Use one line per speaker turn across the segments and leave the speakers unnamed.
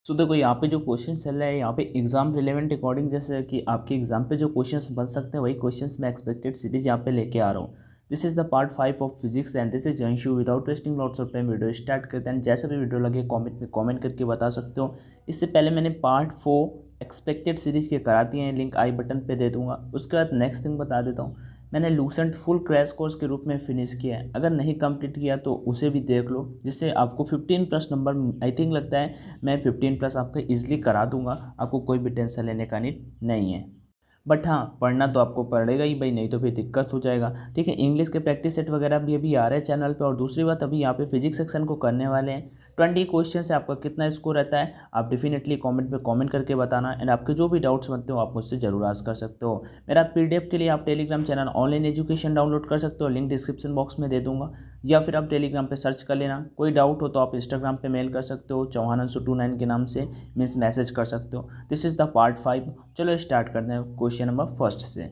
सो देखो यहाँ पे जो क्वेश्चन चल रहा है यहाँ पे एग्जाम रिलेवेंट अकॉर्डिंग, जैसे कि आपके एग्जाम पे जो क्वेश्चंस बन सकते हैं वही क्वेश्चंस मैं एक्सपेक्टेड सीरीज यहाँ पे लेके आ रहा हूँ। This is the part 5 of physics and this is Anshu. Without wasting lots of time video start करते हैं। जैसा भी वीडियो लगे कमेंट में कमेंट करके बता सकते हो। इससे पहले मैंने पार्ट 4 एक्सपेक्टेड सीरीज के करा दिए हैं, लिंक आई बटन पे दे दूंगा। उसके बाद नेक्स्ट थिंग बता देता हूँ, मैंने लूसेंट फुल क्रैश कोर्स के रूप में फिनिश किया है। अगर नहीं कंप्लीट किया तो उसे भी देख लो, जिससे आपको 15+ नंबर आई थिंक लगता है मैं 15+ आपका इजीली करा दूंगा। आपको कोई भी टेंशन लेने का नीड नहीं है। बट हाँ, पढ़ना तो आपको पड़ेगा ही भाई, नहीं तो फिर दिक्कत हो जाएगा। ठीक है, इंग्लिश के प्रैक्टिस सेट वगैरह भी अभी आ रहे हैं चैनल पे। और दूसरी बात, अभी यहाँ पे फिजिक्स सेक्शन को करने वाले हैं। 20 क्वेश्चन से आपका कितना स्कोर रहता है आप डेफिनेटली कमेंट में कमेंट करके बताना। एंड आपके जो भी डाउट्स बनते हो आप मुझसे जरूर आस्क कर सकते हो। मेरा पीडीएफ के लिए आप Telegram channel online education download कर सकते हो, लिंक डिस्क्रिप्शन बॉक्स में दे दूंगा। या फिर आप टेलीग्राम पे सर्च कर लेना। कोई डाउट हो तो आप इंस्टाग्राम पे मेल कर सकते हो, चौहानंशु29 के नाम से मीन्स मैसेज कर सकते हो। This is the part 5। चलो स्टार्ट करते हैं क्वेश्चन नंबर फर्स्ट से।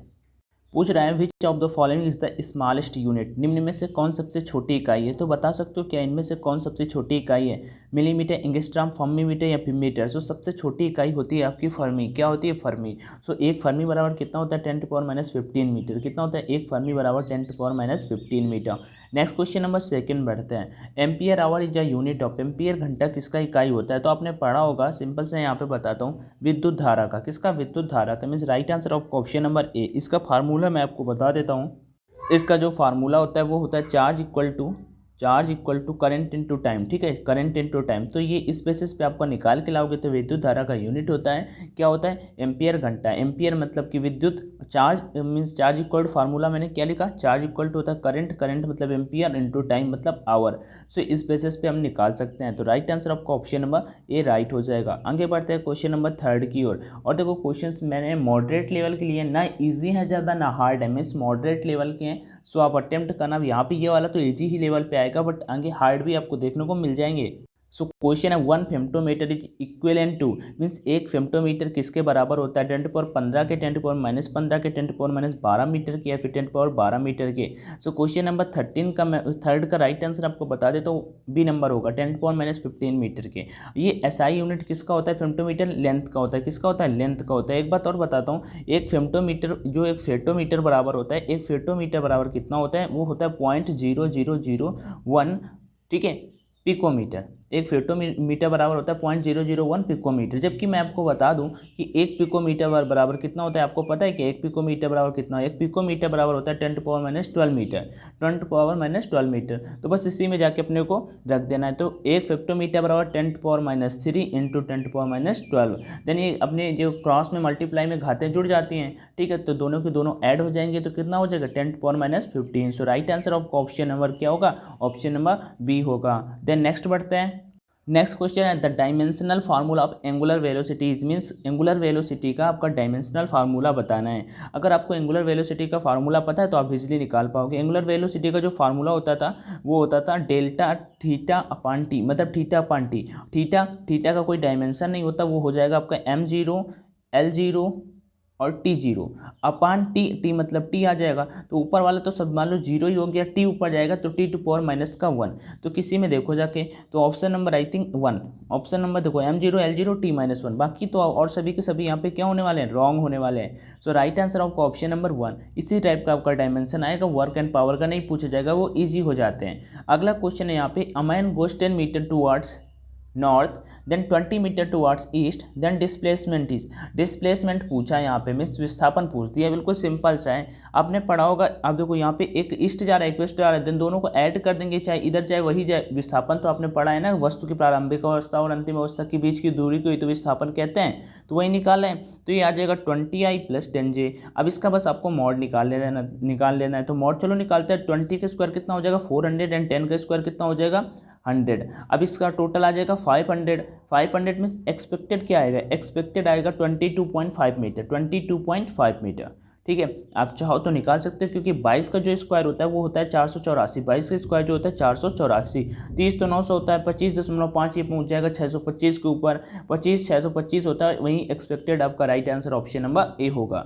पूछ रहा है which of the following is the smallest unit, निम्न में से कौन सबसे छोटी इकाई है। तो बता सकते हो क्या इनमें से कौन सबसे छोटी इकाई है, मिलीमीटर, एंगस्ट्रॉम, फर्मीमीटर या मीटर। सो सबसे छोटी इकाई होती है आपकी फर्मी। क्या होती है? फर्मी। सो एक फर्मी बराबर कितना होता है? 10⁻⁻15 मीटर। कितना होता है एक फर्मी बराबर? 10⁻⁻15 meter. Next question number second बढ़ते हैं। Ampere hour is the unit of, ampere घंटा किसका इकाई होता है। तो आपने पढ़ा होगा, सिंपल से यहाँ पे बताता हूँ, विद्युत धारा का। किसका? विद्युत धारा का। Means right answer of option number ए। इसका फार्मूला मैं आपको बता देता हूँ। इसका जो फार्मूला होता है वो होता है charge equal to current into time. ठीक है, करंट इनटू टाइम। तो ये इस बेसिस पे आपको निकाल के लाओगे तो विद्युत धारा का यूनिट होता है, क्या होता है? एम्पियर घंटा। एम्पियर मतलब कि विद्युत, charge means charge equal to, formula मैंने क्या लिखा? चार्ज इक्वल टू होता है करंट, करंट मतलब एम्पियर इनटू टाइम मतलब आवर। सो इस बेसिस पे हम निकाल सकते हैं। तो राइट आंसर आपका ऑप्शन नंबर ए राइट हो जाएगा। आगे बढ़ते हैं क्वेश्चन नंबर थर्ड की ओर। और देखो क्वेश्चन मैंने मॉडरेट लेवल के लिए, ना ईजी है ज़्यादा ना हार्ड है, मीन्स मॉडरेट लेवल के हैं। सो आप अटेम्प्ट करना। यहाँ पे ये वाला तो ईजी ही लेवल पे आएगा, बट आगे हार्ड भी आपको देखने को मिल जाएंगे। सो क्वेश्चन है 1 फेम्टोमीटर इज इक्विवेलेंट टू, मीन्स एक फेम्टोमीटर किसके बराबर होता है? 10⁻15 के, 10⁻−15 के, 10⁻12 मीटर के, या फिर 10⁻12 मीटर के। सो क्वेश्चन नंबर 13 का थर्ड का राइट आंसर आपको बता दे तो बी नंबर होगा, 10⁻−15 मीटर के। ये एसआई यूनिट किसका होता है? फेम्टोमीटर लेंथ का होता है। किसका होता है? लेंथ का होता है। एक बात और बताता हूँ, एक फेम्टोमीटर जो एक फेटोमीटर बराबर होता है, एक फेटोमीटर बराबर कितना होता है? वो होता है 0.0001, ठीक है, पिकोमीटर। एक फेटोमीटर बराबर होता है 0.001 पिकोमीटर। जबकि मैं आपको बता दूं कि एक पिकोमीटर बराबर कितना होता है, आपको पता है कि एक पिकोमीटर बराबर कितना? एक पिकोमीटर बराबर होता है 10⁻−12 मीटर, 10⁻−12 मीटर। तो बस इसी में जाके अपने को रख देना है। तो एक फेक्टोमीटर बराबर 10⁻³ इंटू 10⁻12। देन ये अपने जो क्रॉस में मल्टीप्लाई में घातें जुड़ जाती हैं, ठीक है, तो दोनों के दोनों ऐड हो जाएंगे तो कितना हो जाएगा? 10⁻15। So right answer of option number क्या होगा? ऑप्शन नंबर बी होगा। देन नेक्स्ट बढ़ते हैं। नेक्स्ट क्वेश्चन है the dimensional formula of angular velocities, means angular velocity का आपका डायमेंशनल फार्मूला बताना है। अगर आपको एंगुलर वेलोसिटी का फार्मूला पता है तो आप इजीली निकाल पाओगे। एंगुलर वेलोसिटी का जो फार्मूला होता था वो होता था डेल्टा थीटा अपान टी, मतलब थीटा अपान टी। थीटा का कोई डायमेंशन नहीं होता, वो हो जाएगा आपका m0 L0 और T0 अपान टी मतलब टी आ जाएगा। तो ऊपर वाला तो सब मान लो जीरो ही हो गया, टी ऊपर जाएगा तो T⁻⁻1। तो किसी में देखो जाके तो option number I think 1, option number देखो m0 L0 T-1। बाकी तो और सभी के सभी यहाँ पे क्या होने वाले हैं? रॉन्ग होने वाले हैं। सो राइट आंसर आपका ऑप्शन नंबर 1। इसी टाइप का आपका डायमेंशन आएगा, वर्क एंड पावर का नहीं पूछा जाएगा, वो ईजी हो जाते हैं। अगला क्वेश्चन है यहाँ पे, a man goes 10 meter towards north then 20 meter towards east then displacement is, displacement पूछा है यहाँ पे, मीन्स विस्थापन पूछ दिया। बिल्कुल सिंपल सा है, आपने पढ़ा होगा। आप देखो यहाँ पे एक ईस्ट जा रहा है एक वेस्ट जा रहा है, देन दोनों को ऐड कर देंगे, चाहे इधर जाए वही जाए। विस्थापन तो आपने पढ़ा है ना, वस्तु की प्रारंभिक अवस्था और अंतिम अवस्था के बीच की दूरी को ही तो विस्थापन कहते हैं। तो वही निकाल लें तो ये आ जाएगा 20i + 10j। अब इसका बस आपको मॉड निकाल लेना है। तो मॉड चलो निकालते हैं। 20 का स्क्वायर कितना हो जाएगा? 400 एंड 10 का स्क्वायर कितना हो जाएगा? 100। अब इसका टोटल आ जाएगा 500। 500 मीन्स एक्सपेक्टेड क्या आएगा? एक्सपेक्टेड आएगा 22.5 मीटर, 22.5 मीटर। ठीक है, आप चाहो तो निकाल सकते हो, क्योंकि 22 का जो स्क्वायर होता है वो होता है 484। 22 का स्क्वायर जो होता है 484। 30 तो 900 होता है, 25.5 ये पहुंच जाएगा 625 के ऊपर। 625 होता है, वही एक्सपेक्टेड आपका right answer option number a होगा।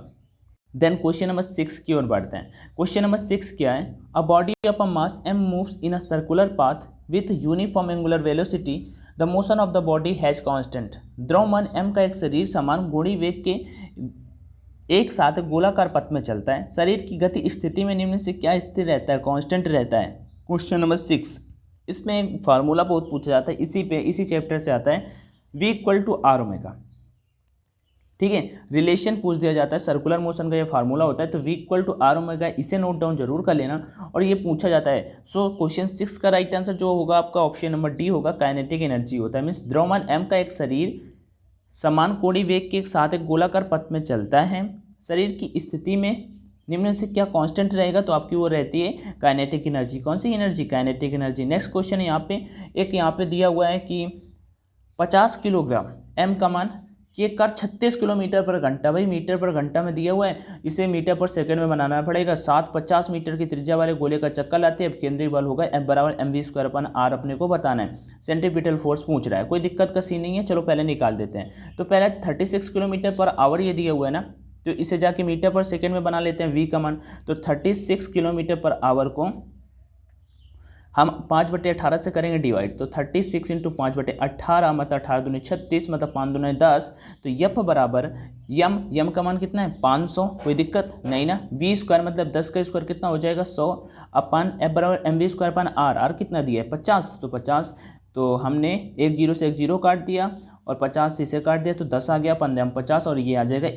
देन क्वेश्चन नंबर 6 की ओर बढ़ते हैं। क्वेश्चन नंबर 6 क्या है? A body of a mass m moves in a circular path with uniform angular velocity the motion of the body has constant. द्रव्यमान m का एक शरीर समान गुणी वेग के एक साथ गोलाकार पथ में चलता है। शरीर की गति स्थिति में निम्न से क्या स्थिर रहता है, कांस्टेंट रहता है। क्वेश्चन नंबर 6, इसमें एक फार्मूला बहुत पूछा जाता है, इसी चैप्टर से आता है, v equal to R omega. ठीक है, रिलेशन पूछ दिया जाता है, सर्कुलर मोशन का ये फार्मूला होता है, तो v equal to R omega, इसे नोट डाउन जरूर कर लेना और ये पूछा जाता है। सो क्वेश्चन 6 का राइट आंसर जो होगा आपका ऑप्शन नंबर डी होगा, काइनेटिक एनर्जी होता है। मीन्स द्रव्यमान m का एक शरीर समान कोणीय वेग के साथ एक गोलाकार पथ में चलता है। शरीर की स्थिति में निम्न से क्या कांस्टेंट रहेगा, तो आपकी वो रहती है काइनेटिक एनर्जी। कौन सी energy, kinetic energy. Next question यहाँ पे दिया हुआ है कि 50 किलोग्राम m का मान ये कर 36 किलोमीटर पर घंटा, भाई मीटर पर घंटा में दिया हुआ है, इसे मीटर पर सेकंड में बनाना पड़ेगा। 750 मीटर की त्रिज्या वाले गोले का चक्कर लाते हैं। अब केंद्रीय बल होगा F बराबर mv²/r, अपने को बताना है। सेंट्रीपिटल फोर्स पूछ रहा है, कोई दिक्कत का सीन नहीं है, चलो पहले निकाल देते हैं। तो पहले 36 किलोमीटर पर आवर ये दिया हुआ है ना, तो इसे जाके मीटर पर सेकेंड में बना लेते हैं v का मान। तो 36 किलोमीटर पर आवर को हम 5/18 से करेंगे डिवाइड, तो 36 इंटू 5/18 मतलब 18 दूनी 36 मतलब 5 दूनी 10। तो यफ बराबर यम का मान कितना है 500, कोई दिक्कत नहीं ना। v² मतलब 10 का स्क्वायर कितना हो जाएगा 100 अपन f बराबर mv²/r, r कितना दिया है 50, तो 50, तो हमने एक जीरो से एक जीरो काट दिया और 50 से इसे काट दिया, तो 10 आ गया, 15 50 और ये आ जाएगा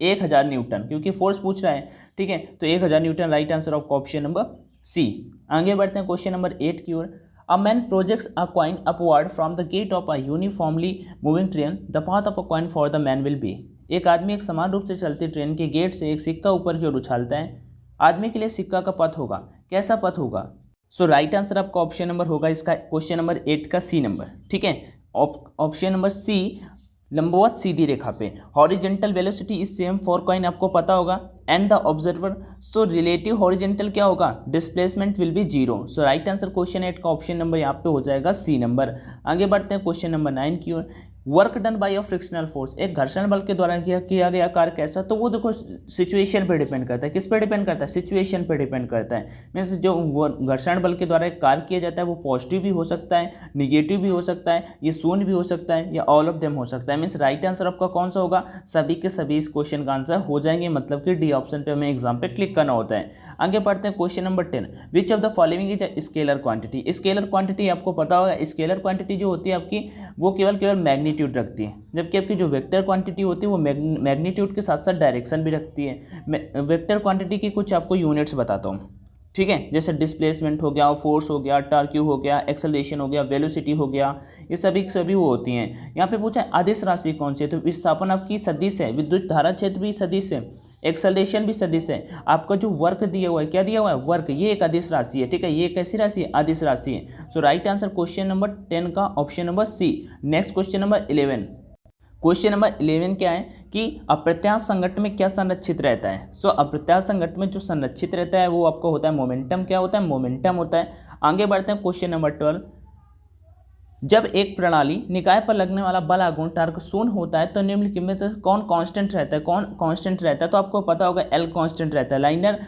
1000 न्यूटन, क्योंकि फोर्स पूछ रहा है। ठीक है, तो 1000 newton right answer of option number c. आगे बढ़ते हैं क्वेश्चन नंबर 8 की ओर। A man projects a coin upward from the gate of a uniformly moving train, the path of a coin for the man will be. एक आदमी एक समान रूप से चलती ट्रेन के गेट से एक सिक्का ऊपर की ओर उछालता है। आदमी के लिए सिक्का का पथ होगा, कैसा पथ होगा। सो राइट आंसर आपका ऑप्शन नंबर होगा इसका क्वेश्चन नंबर 8 का सी नंबर। ठीक है, ऑप्शन नंबर सी, लंबवत सीधी रेखा पे। Horizontal velocity is same for coin, आपको पता होगा, and the observer. So relative horizontal क्या होगा, displacement will be 0। So right answer question 8 का ऑप्शन नंबर यहाँ पे हो जाएगा सी नंबर। आगे बढ़ते हैं क्वेश्चन नंबर 9 की ओर। Work done by a frictional force, एक घर्षण बल के द्वारा किया गया कार्य कैसा, तो वो देखो सिचुएशन पे डिपेंड करता है। किस पे डिपेंड करता है, सिचुएशन पे डिपेंड करता है। मीन्स जो घर्षण बल के द्वारा एक कार्य किया जाता है वो पॉजिटिव भी हो सकता है, निगेटिव भी हो सकता है, ये शून्य भी हो सकता है, या ऑल ऑफ देम हो सकता है। मीन्स राइट आंसर आपका कौन सा होगा, सभी के सभी इस क्वेश्चन का आंसर हो जाएंगे, मतलब कि डी ऑप्शन पे हमें एग्जाम पे क्लिक करना होता है। आगे बढ़ते हैं question number 10। Which of the following is a scalar quantity. Scalar quantity आपको पता होगा, स्केलर क्वांटिटी जो होती है आपकी वो केवल मैग्नीट्यूड रखती है, जबकि आपकी जो वेक्टर क्वांटिटी होती है वो मैग्नीट्यूड के साथ साथ डायरेक्शन भी रखती है। वेक्टर क्वांटिटी की कुछ आपको यूनिट्स बताता हूँ। ठीक है, जैसे डिस्प्लेसमेंट हो गया, फोर्स हो गया, टार्क्यू हो गया, एक्सेलरेशन हो गया, वेलोसिटी हो गया, ये सभी वो होती हैं। यहाँ पे पूछा है अदिश राशि कौन सी है, तो विस्थापन आपकी सदिश है, विद्युत धारा क्षेत्र भी सदिश है, एक्सेलरेशन भी सदिश है। आपका जो वर्क दिया हुआ है, क्या दिया हुआ है, वर्क, ये एक अदिश राशि है। ठीक है, ये कैसी राशि है, अदिश राशि है। So right answer question number 10 का option number C. Next question number 11। Question number 11 क्या है कि अप्रत्यास्थ संघटन में क्या संरक्षित रहता है। सो अप्रत्यास्थ संघटन में जो संरक्षित रहता है वो आपको होता है मोमेंटम। क्या होता है, मोमेंटम होता है। आगे बढ़ते हैं क्वेश्चन नंबर 12। जब एक प्रणाली निकाय पर लगने वाला बल आघूर्ण टार्क शून्य होता है तो निम्नलिखित में से कौन कांस्टेंट रहता है, कौन कांस्टेंट रहता है, तो आपको पता होगा एल कांस्टेंट रहता है। लाइनर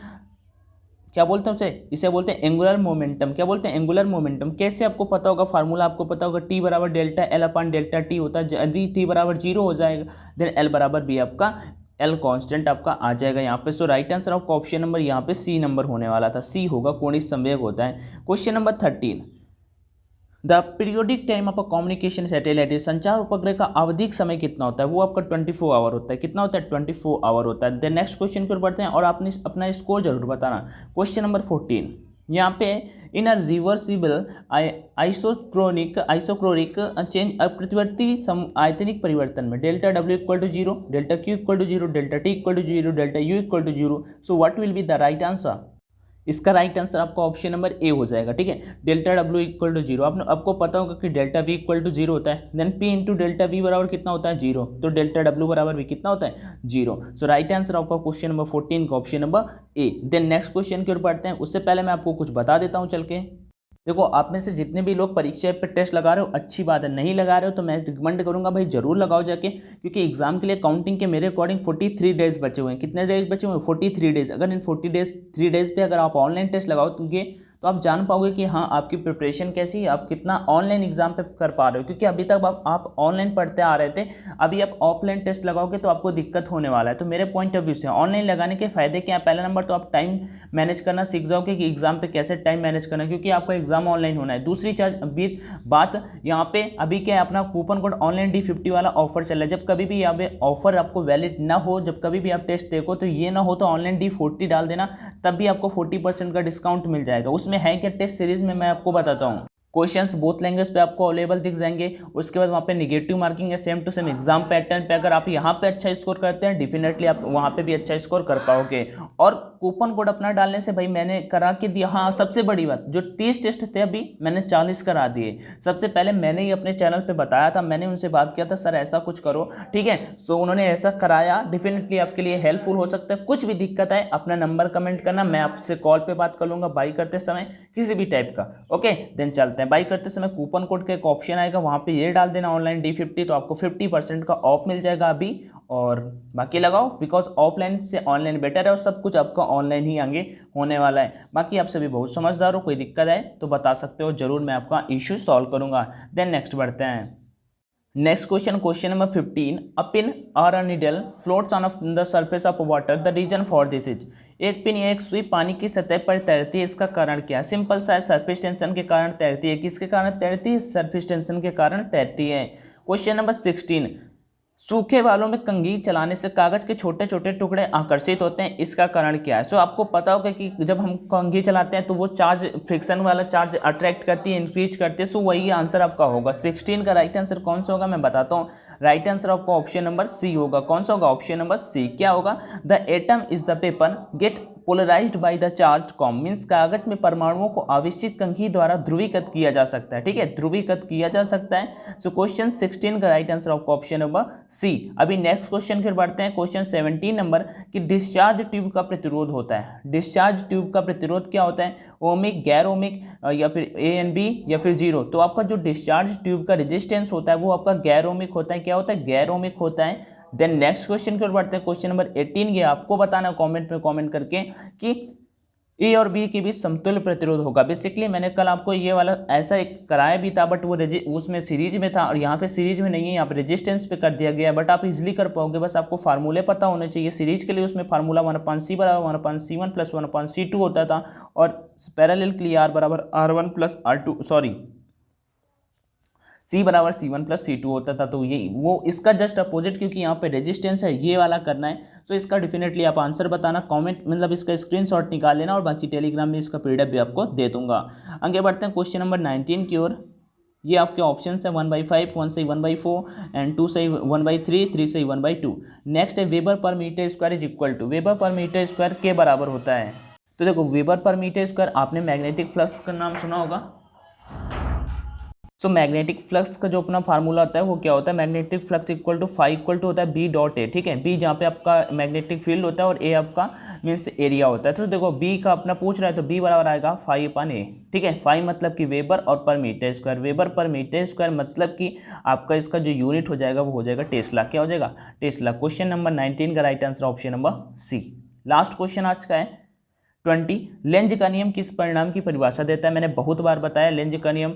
क्या बोलते हैं उसे, इसे बोलते हैं एंगुलर मोमेंटम। क्या बोलते हैं, एंगुलर मोमेंटम। कैसे आपको पता होगा, फार्मूला आपको पता होगा, टी बराबर delta L upon delta T होता है। यदि टी बराबर 0 हो जाएगा देन एल बराबर बी, आपका एल कांस्टेंट आपका आ जाएगा यहाँ पे। सो राइट आंसर आपका ऑप्शन नंबर यहाँ पे सी नंबर होने वाला था, सी होगा, कोणीय संवेग होता है। Question number 13। The periodic time of a communication satellite, संचार उपग्रह का आवधिक समय कितना होता है, वो आपका 24 आवर होता है। कितना होता है, 24 आवर होता है। देन नेक्स्ट क्वेश्चन की ओर बढ़ते हैं और आपने अपना स्कोर जरूर बताना। Question number 14। यहाँ पे इन अ रिवर्सिबल आइसोक्रोनिक चेंज प्रतिवर्ती आयतनिक परिवर्तन में delta W equal to 0, delta Q equal to 0, delta T equal to 0, delta U equal to 0। So what will be the right answer. इसका राइट आंसर आपका ऑप्शन नंबर ए हो जाएगा। ठीक है, डेल्टा डब्ल्यू इक्वल टू 0, आपको पता होगा कि डेल्टा वी इक्वल टू 0 होता है। Then P into delta V बराबर कितना होता है, 0, तो डेल्टा डब्ल्यू बराबर भी कितना होता है, 0। सो राइट आंसर आपका क्वेश्चन नंबर 14 का option number A. Then next question की ओर बढ़ते हैं, उससे पहले मैं आपको कुछ बता देता हूँ चल के। देखो, आप में से जितने भी लोग परीक्षा पे टेस्ट लगा रहे हो अच्छी बात है, नहीं लगा रहे हो तो मैं रिकमेंड करूंगा भाई जरूर लगाओ जाके, क्योंकि एग्जाम के लिए काउंटिंग के मेरे अकॉर्डिंग 43 डेज बचे हुए हैं। कितने डेज बचे हुए हैं, 43 डेज। अगर इन 43 डेज पे अगर आप ऑनलाइन टेस्ट लगाओगे तो आप जान पाओगे कि हाँ आपकी प्रिपरेशन कैसी है, आप कितना ऑनलाइन एग्जाम पे कर पा रहे हो। क्योंकि अभी तक आप ऑनलाइन पढ़ते आ रहे थे, अभी आप ऑफलाइन टेस्ट लगाओगे तो आपको दिक्कत होने वाला है। तो मेरे पॉइंट ऑफ व्यू से ऑनलाइन लगाने के फायदे क्या है, पहला नंबर तो आप टाइम मैनेज करना सीख जाओगे कि एग्जाम पे कैसे टाइम मैनेज करना है, क्योंकि आपका एग्जाम ऑनलाइन होना है। दूसरी बात यहाँ पे अभी क्या है, अपना कूपन कोड ऑनलाइन D50 वाला ऑफर चल रहा है। जब कभी भी यहाँ पे ऑफर आपको वैलिड ना हो, जब कभी भी आप टेस्ट देखो तो ये ना हो तो ऑनलाइन D40 डाल देना, तब भी आपको 40% का डिस्काउंट मिल जाएगा। उसमें है क्या, टेस्ट सीरीज में मैं आपको बताता हूँ। क्वेश्चंस बोथ लैंग्वेज पे आपको अवेलेबल दिख जाएंगे। उसके बाद वहाँ पे निगेटिव मार्किंग है same to same exam pattern पे। अगर आप यहाँ पे अच्छा स्कोर करते हैं डेफिनेटली आप वहाँ पे भी अच्छा स्कोर कर पाओगे। और कूपन कोड अपना डालने से भाई मैंने करा के दिया। हाँ, सबसे बड़ी बात, जो 30 टेस्ट थे अभी मैंने 40 करा दिए। सबसे पहले मैंने ही अपने चैनल पे बताया था, मैंने उनसे बात किया था सर ऐसा कुछ करो, ठीक है। सो उन्होंने ऐसा कराया, डेफिनेटली आपके लिए हेल्पफुल हो सकता है। कुछ भी दिक्कत है अपना नंबर कमेंट करना, मैं आपसे कॉल पे बात कर लूँगा बाई करते समय किसी भी टाइप का। ओके, देन चलते हैं। बाई करते समय कूपन कोड का एक ऑप्शन आएगा, वहाँ पे ये डाल देना ऑनलाइन D50, तो आपको 50% का ऑफ मिल जाएगा अभी। और बाकी लगाओ, बिकॉज ऑफलाइन से ऑनलाइन बेटर है और सब कुछ आपका ऑनलाइन ही आगे होने वाला है। बाकी आप सभी बहुत समझदार हो, कोई दिक्कत है तो बता सकते हो, जरूर मैं आपका इश्यू सॉल्व करूंगा। देन नेक्स्ट बढ़ते हैं। Next question number 15। A pin और a needle floats on the surface of water, the reason for this is. एक पिन या एक सुई पानी की सतह पर तैरती है, इसका कारण क्या है। सिंपल सा है, सरफेस टेंशन के कारण तैरती है। किसके कारण तैरती है, सरफेस टेंशन के कारण तैरती है। Question number 16। सूखे बालों में कंघी चलाने से कागज के छोटे छोटे टुकड़े आकर्षित होते हैं, इसका कारण क्या है। सो आपको पता होगा कि जब हम कंघी चलाते हैं तो वो चार्ज, फ्रिक्शन वाला चार्ज अट्रैक्ट करती है, इंक्रीज करती है। सो वही आंसर आपका होगा। 16 का राइट आंसर कौन सा होगा मैं बताता हूँ। राइट आंसर आपका ऑप्शन नंबर सी होगा। कौन सा होगा, ऑप्शन नंबर सी। क्या होगा, the atom is the paper get polarised by the charge comb, means कागज में परमाणुओं को आवेशित कंघी द्वारा ध्रुवीकृत किया जा सकता है, ठीक है, ध्रुवीकृत किया जा सकता है। सो क्वेश्चन 16 का राइट आंसर आपका ऑप्शन नंबर सी। अभी नेक्स्ट क्वेश्चन फिर बढ़ते हैं। क्वेश्चन 17 नंबर कि डिस्चार्ज ट्यूब का प्रतिरोध होता है। डिस्चार्ज ट्यूब का प्रतिरोध क्या होता है, ओमिक, गैर ओमिक, या फिर A&B या फिर 0। तो आपका जो डिस्चार्ज ट्यूब का रेजिस्टेंस होता है वो आपका गैर ओमिक होता है। क्या होता है, गैर ओमिक होता है। देन नेक्स्ट क्वेश्चन की ओर बढ़ते हैं। क्वेश्चन नंबर 18, ये आपको बताना कमेंट में कमेंट करके कि ए और बी के बीच समतुल्य प्रतिरोध होगा। बेसिकली मैंने कल आपको ये वाला ऐसा एक कराया भी था, बट वो उसमें सीरीज में था और यहाँ पे सीरीज में नहीं है, यहाँ पे रेजिस्टेंस पे कर दिया गया है। बट आप इजीली कर पाओगे, बस आपको फार्मूले पता होने चाहिए। सीरीज के लिए उसमें फार्मूला 1/c बराबर 1/c1 प्लस 1/c2 होता था, और पैरेलल के लिए R बराबर R1 plus R2, sorry C बराबर C1 प्लस C2 होता था। तो ये वो इसका जस्ट अपोजिट, क्योंकि यहाँ पे रेजिस्टेंस है, ये वाला करना है। तो इसका डेफिनेटली आप आंसर बताना, कमेंट मतलब इसका स्क्रीनशॉट निकाल लेना, और बाकी टेलीग्राम में इसका PDF भी आपको दे दूंगा। आगे बढ़ते हैं क्वेश्चन नंबर 19 की ओर। ये आपके ऑप्शन है 1/5, 1 से 1/4 एंड 2 से 1/3, 3 से 1/2। नेक्स्ट है weber per metre square is equal to, weber per metre square के बराबर होता है। तो देखो वेबर पर मीटर स्क्वायर, आपने मैग्नेटिक फ्लक्स का नाम सुना होगा। सो मैग्नेटिक फ्लक्स का जो अपना फार्मूला होता है वो क्या होता है, magnetic flux equal to phi equal to होता है B डॉट ए, ठीक है। B जहाँ पे आपका मैग्नेटिक फील्ड होता है और A आपका मीन्स एरिया होता है। तो देखो B का अपना पूछ रहा है तो B बराबर आएगा फाई अपन A, ठीक है। फाई मतलब कि वेबर और per metre square, weber per metre square मतलब कि आपका इसका जो यूनिट हो जाएगा वो हो जाएगा टेस्ला। क्या हो जाएगा, टेस्ला। क्वेश्चन नंबर 19 का right answer option number C। Last question आज का है 20। लेंज का नियम किस परिणाम की परिभाषा देता है। मैंने बहुत बार बताया लेंज का नियम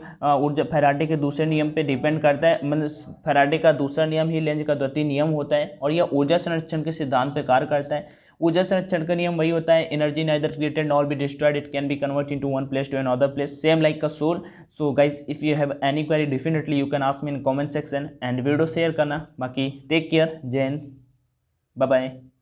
ऊर्जा फैराडे के दूसरे नियम पे डिपेंड करता है, मतलब फैराडे का दूसरा नियम ही लेंज का द्वितीय नियम होता है, और यह ऊर्जा संरक्षण के सिद्धांत पे कार्य करता है। ऊर्जा संरक्षण का नियम वही होता है, energy neither created nor be destroyed, it can be convert into one place to another place, same like a soul. So guys if you have any query definitely you can ask me in comment section, and video share करना। बाकी take care, जय Hind, bye bye.